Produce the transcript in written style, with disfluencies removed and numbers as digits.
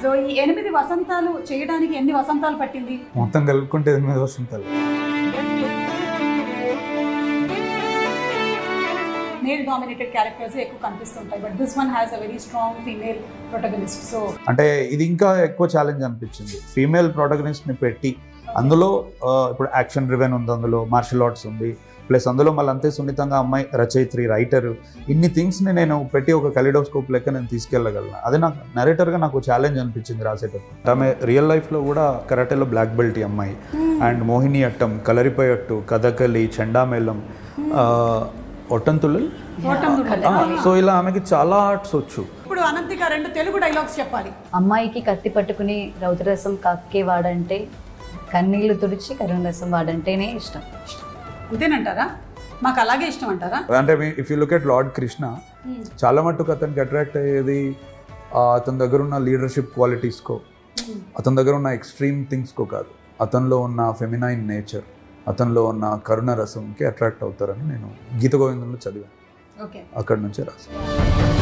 So ఈ 8 వసంతాలు చేయడానికి ఎన్ని వసంతాలు పట్టింది? మొత్తం కలుపుకుంటే 8 వసంతాలు. మేల్ డామినేటెడ్ క్యారెక్టర్స్ ఎక్కువ కనిపిస్తుంటాయి, but this one has a very strong female protagonist. So అంటే ఇది ఇంకా ఎక్కువ ఛాలెంజ్ అనిపించింది. ఫీమేల్ ప్రొటగనిస్ట్ని పెట్టి అందులో ఇప్పుడు యాక్షన్ డ్రివెన్ ఉంది, అందులో మార్షల్ ఆర్ట్స్ ఉంది, ప్లస్ అందులో మళ్ళీ అంతే సున్నితంగా అమ్మాయి రచయిత్రి, రైటర్, ఇన్ని థింగ్స్ని నేను పెట్టి ఒక కలిడోస్కోప్ లెక్క నేను తీసుకెళ్ళగలను. అదే నాకు నరేటర్గా నాకు ఛాలెంజ్ అనిపించింది రాసేటప్పుడు. ఆమె రియల్ లైఫ్లో కూడా కరాటేలో బ్లాక్ బెల్ట్ అమ్మాయి, అండ్ మోహిని అట్టం, కలరిపయట్టు, కథకలి, చెండామేళం, ఒట్టంతులు. సో ఇలా ఆమెకి చాలా ఆర్ట్స్ వచ్చు. ఇప్పుడు అనంతిక 2 తెలుగు డైలాగ్స్ చెప్పాలి. అమ్మాయికి కత్తి పట్టుకుని రౌద్రరసం కక్కే వాడంటే, కన్నీళ్లు తుడిచి కరుణరసం వాడంటేనే ఇష్టం. అంతేనంటారా? మాకు అలాగే ఇష్టం అంటారా? అంటే if you look at lord Krishna, చాలా మట్టుకు అతనికి అట్రాక్ట్ అయ్యేది అతని దగ్గర ఉన్న లీడర్షిప్ క్వాలిటీస్కో, అతని దగ్గర ఉన్న ఎక్స్ట్రీమ్ థింగ్స్కో కాదు, అతనిలో ఉన్న ఫెమినైన్ నేచర్, అతనిలో ఉన్న కరుణ రసంకి అట్రాక్ట్ అవుతారని నేను గీత గోవిందంలో చదివాను. ఓకే, అక్కడి నుంచే రాశాను.